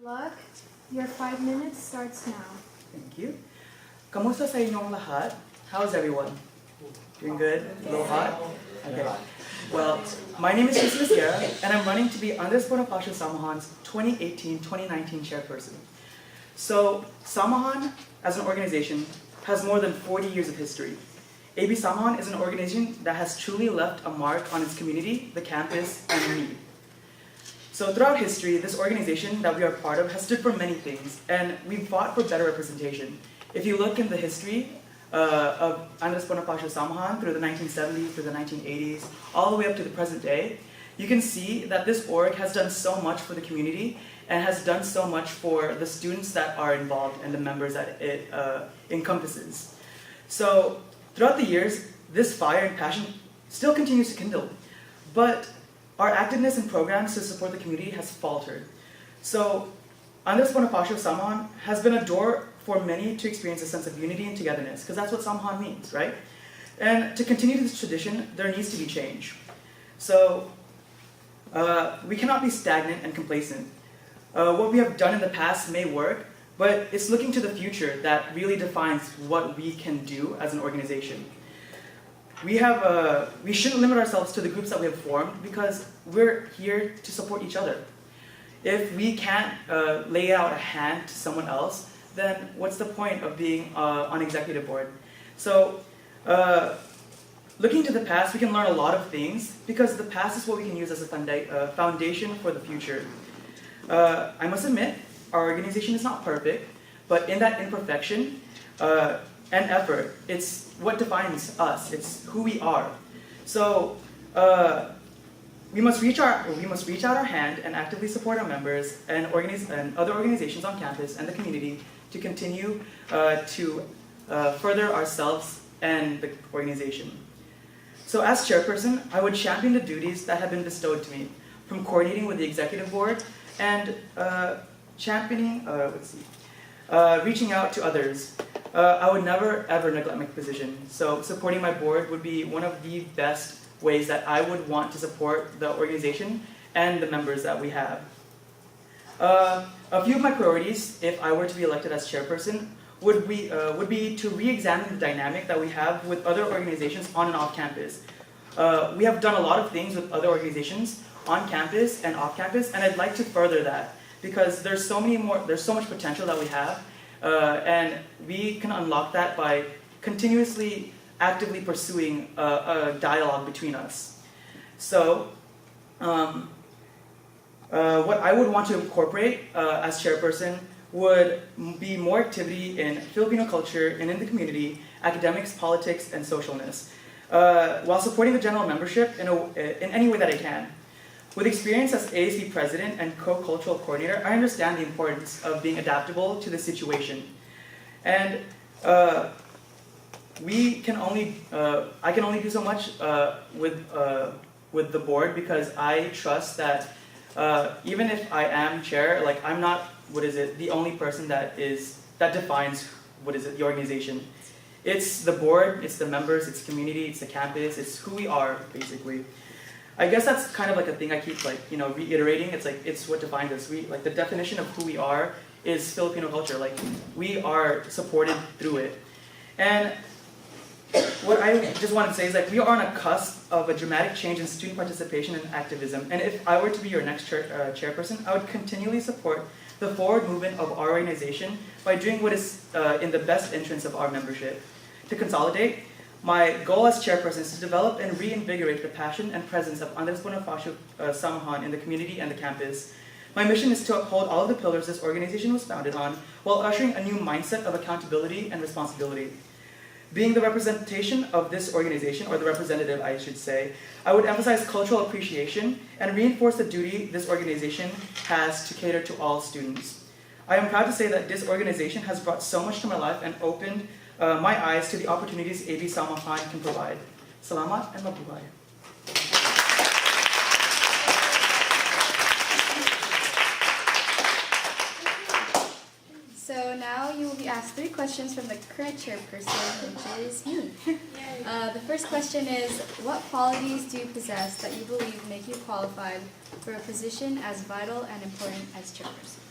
Luck, your 5 minutes starts now. Thank you. Kamusta sa inyong lahat? How's everyone? Doing good? A little hot? Okay. Well, my name is Esguerra, and I'm running to be Andres Bonifacio Samahan's 2018-2019 chairperson. So, Samahan, as an organization, has more than 40 years of history. AB Samahan is an organization that has truly left a mark on its community, the campus, and me. So throughout history, this organization that we are part of has stood for many things, and we've fought for better representation. If you look in the history of Andres Bonifacio Samahan through the 1970s, through the 1980s, all the way up to the present day, you can see that this org has done so much for the community and has done so much for the students that are involved and the members that it encompasses. So throughout the years, this fire and passion still continues to kindle, but our activeness in programs to support the community has faltered. So Andres Bonifacio Samahan has been a door for many to experience a sense of unity and togetherness, because that's what Samahan means, right? And to continue this tradition, there needs to be change. So we cannot be stagnant and complacent. What we have done in the past may work, but it's looking to the future that really defines what we can do as an organization. We shouldn't limit ourselves to the groups that we have formed, because we're here to support each other. If we can't lay out a hand to someone else, then what's the point of being on executive board? So looking to the past, we can learn a lot of things, because the past is what we can use as a foundation for the future. I must admit, our organization is not perfect, but in that imperfection and effort, it's what defines us. It's who we are. So we must reach out our hand and actively support our members and other organizations on campus and the community to continue to further ourselves and the organization. So as chairperson, I would champion the duties that have been bestowed to me, from coordinating with the executive board and championing, reaching out to others. I would never ever neglect my position. So supporting my board would be one of the best ways that I would want to support the organization and the members that we have. A few of my priorities, if I were to be elected as chairperson, would be to re-examine the dynamic that we have with other organizations on and off campus. We have done a lot of things with other organizations on campus and off campus, and I'd like to further that, because there's so much potential that we have, and we can unlock that by continuously, actively pursuing a dialogue between us. So, what I would want to incorporate as chairperson would be more activity in Filipino culture and in the community, academics, politics, and socialness, while supporting the general membership in any way that I can. With experience as ASB president and co-cultural coordinator, I understand the importance of being adaptable to the situation. And I can only do so much with the board, because I trust that even if I am chair, like, I'm not, the only person that defines, the organization. It's the board, it's the members, it's community, it's the campus, it's who we are, basically. I guess that's kind of like a thing I keep reiterating. It's what defines us. The definition of who we are is Filipino culture. We are supported through it. And what I just want to say is we are on a cusp of a dramatic change in student participation and activism. And if I were to be your next chairperson, I would continually support the forward movement of our organization by doing what is in the best interest of our membership. To consolidate, my goal as chairperson is to develop and reinvigorate the passion and presence of Andres Bonifacio Samahan in the community and the campus. My mission is to uphold all of the pillars this organization was founded on, while ushering a new mindset of accountability and responsibility. Being the representation of this organization, or the representative, I should say, I would emphasize cultural appreciation and reinforce the duty this organization has to cater to all students. I am proud to say that this organization has brought so much to my life and opened my eyes to the opportunities AB Samahan can provide. Salamat and mabuhay. So now you will be asked 3 questions from the current chairperson, which is me. The first question is, what qualities do you possess that you believe make you qualified for a position as vital and important as chairperson?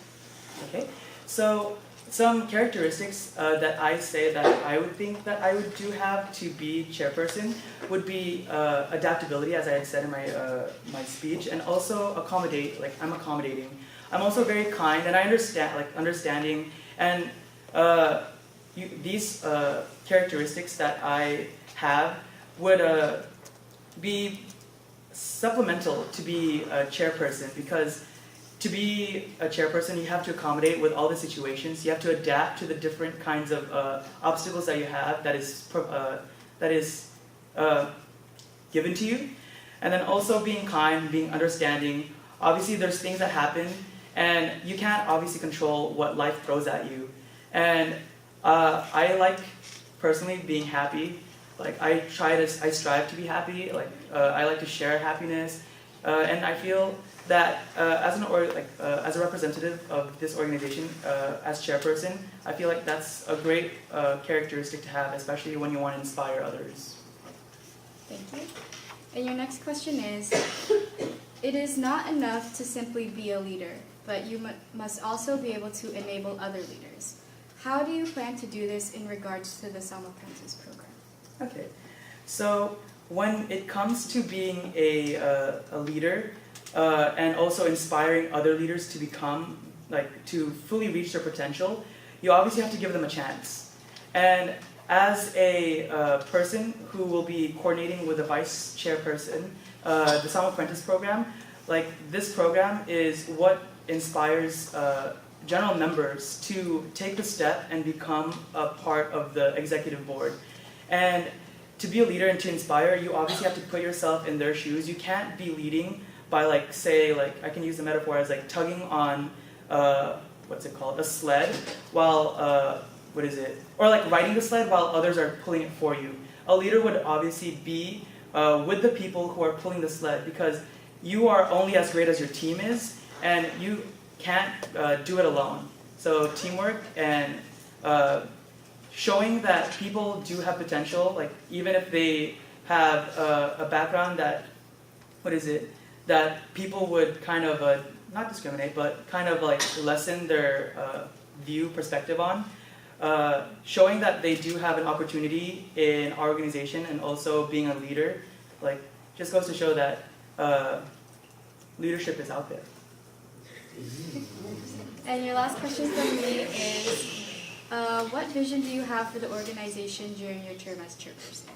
Okay, so some characteristics that I say that I would think that I would do have to be chairperson would be adaptability, as I had said in my speech, and also accommodate. Like I'm accommodating. I'm also very kind, and I understand, like understanding, and these characteristics that I have would be supplemental to be a chairperson, because to be a chairperson you have to accommodate with all the situations. You have to adapt to the different kinds of obstacles that you have that is given to you, and then also being kind, being understanding. Obviously there's things that happen and you can't obviously control what life throws at you, and I like personally being happy. Like I strive to be happy. Like I like to share happiness, and I feel that as a representative of this organization, as chairperson, I feel like that's a great characteristic to have, especially when you want to inspire others. Thank you. And your next question is, it is not enough to simply be a leader, but you must also be able to enable other leaders. How do you plan to do this in regards to the Summer Apprentice program? Okay, so when it comes to being a leader and also inspiring other leaders to become, to fully reach their potential, you obviously have to give them a chance. And as a person who will be coordinating with the vice chairperson, the Summer Apprentice program, this program is what inspires general members to take the step and become a part of the executive board. And to be a leader and to inspire, you obviously have to put yourself in their shoes. You can't be leading by I can use the metaphor as tugging on a sled while or riding the sled while others are pulling it for you. A leader would obviously be with the people who are pulling the sled, because you are only as great as your team is, and you can't do it alone. So teamwork and showing that people do have potential, even if they have a background that people would kind of not discriminate, but kind of lessen their perspective on. Showing that they do have an opportunity in our organization, and also being a leader, just goes to show that leadership is out there. And your last question from me is, what vision do you have for the organization during your term as chairperson?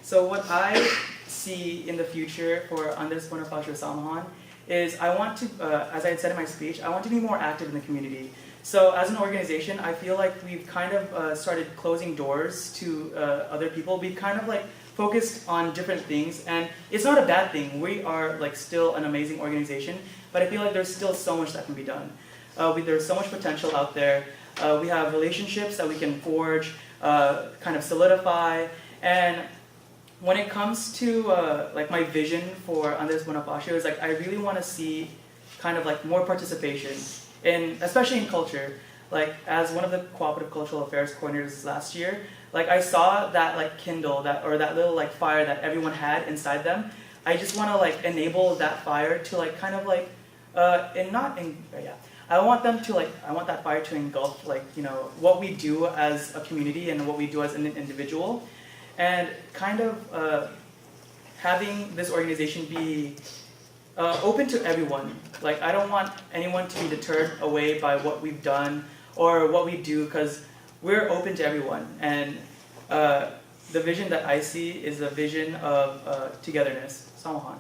So what I see in the future for Andres Bonifacio Samahan is I want to, as I had said in my speech, I want to be more active in the community. So as an organization, I feel like we've kind of started closing doors to other people. We've kind of focused on different things, and it's not a bad thing. We are still an amazing organization, but I feel like there's still so much that can be done. There's so much potential out there. We have relationships that we can forge, kind of solidify, and when it comes to my vision for Andres Bonifacio is I really want to see kind of more participation especially in culture. As one of the cooperative cultural affairs coordinators last year, I saw that kindle that little fire that everyone had inside them. I just want to enable that fire to kind of I want them to I want that fire to engulf what we do as a community and what we do as an individual, and kind of having this organization be open to everyone. I don't want anyone to be deterred away by what we've done or what we do, because we're open to everyone. And the vision that I see is a vision of togetherness. Samahan.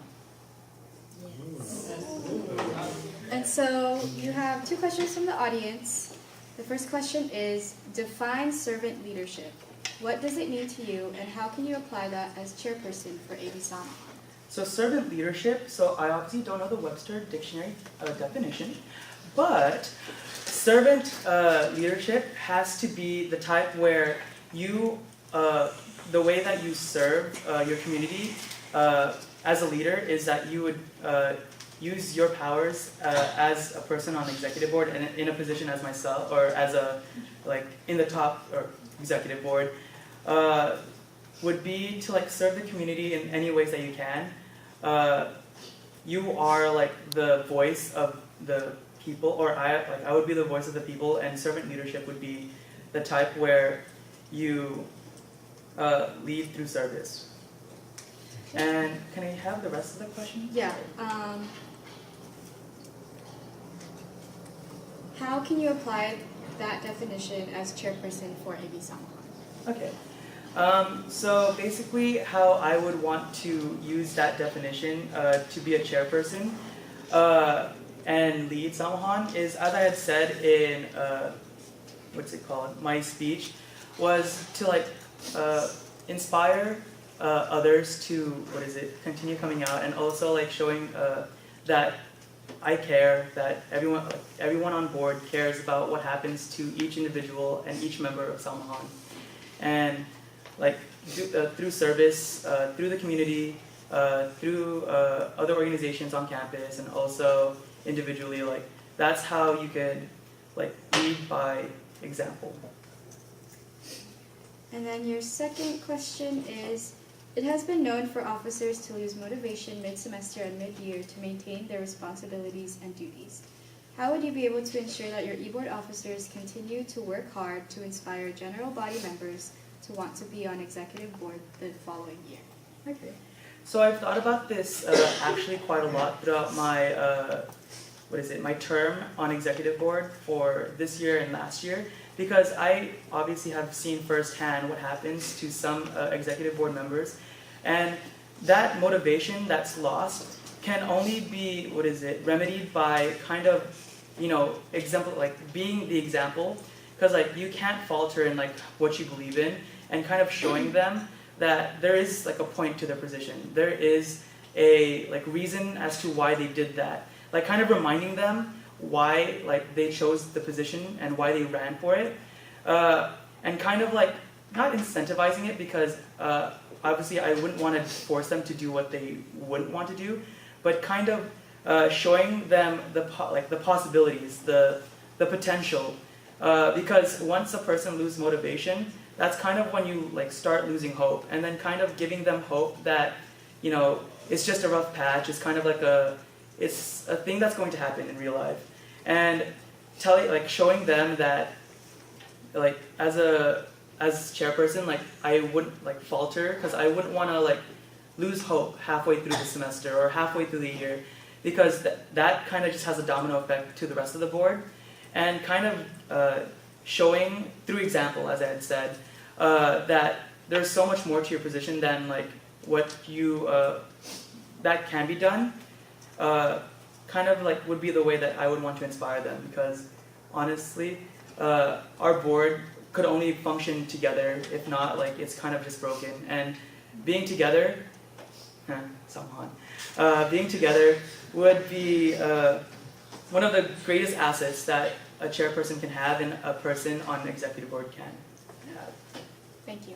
And so you have two questions from the audience. The first question is, define servant leadership. What does it mean to you, and how can you apply that as chairperson for AB Samahan? So servant leadership, so I obviously don't know the Webster dictionary definition, but servant leadership has to be the type where you, the way that you serve your community as a leader is that you would use your powers as a person on the executive board and in a position as myself, or as a, in the top or executive board, would be to serve the community in any ways that you can. You are the voice of the people, or I would be the voice of the people, and servant leadership would be the type where you lead through service. And can I have the rest of the question? Yeah. How can you apply that definition as chairperson for AB Samahan? Okay. So basically how I would want to use that definition to be a chairperson and lead Samahan is, as I had said in, my speech, was to like inspire others to, continue coming out, and also like showing that I care, that everyone on board cares about what happens to each individual and each member of Samahan. And like through service, through the community, through other organizations on campus, and also individually, like that's how you could like lead by example. And then your second question is, it has been known for officers to lose motivation mid-semester and mid-year to maintain their responsibilities and duties. How would you be able to ensure that your e-board officers continue to work hard to inspire general body members to want to be on executive board the following year? Okay. So I've thought about this actually quite a lot throughout my my term on executive board for this year and last year, because I obviously have seen firsthand what happens to some executive board members, and that motivation that's lost can only be remedied by kind of being the example, because like you can't falter in like what you believe in, and kind of showing them that there is like a point to their position, there is a like reason as to why they did that, like kind of reminding them why like they chose the position and why they ran for it, and kind of like not incentivizing it, because obviously I wouldn't want to force them to do what they wouldn't want to do, but kind of showing them the possibilities, the potential, because once a person loses motivation, that's kind of when you like start losing hope, and then kind of giving them hope that it's just a rough patch. It's kind of like it's a thing that's going to happen in real life, and showing them that like as chairperson, like I wouldn't like falter, because I wouldn't want to like lose hope halfway through the semester or halfway through the year, because that kind of just has a domino effect to the rest of the board, and kind of showing through example, as I had said, that there's so much more to your position than like what you that can be done. Kind of like would be the way that I would want to inspire them, because honestly, our board could only function together. If not, like it's kind of just broken. And being together, being together would be one of the greatest assets that a chairperson can have and a person on an executive board can have. Thank you.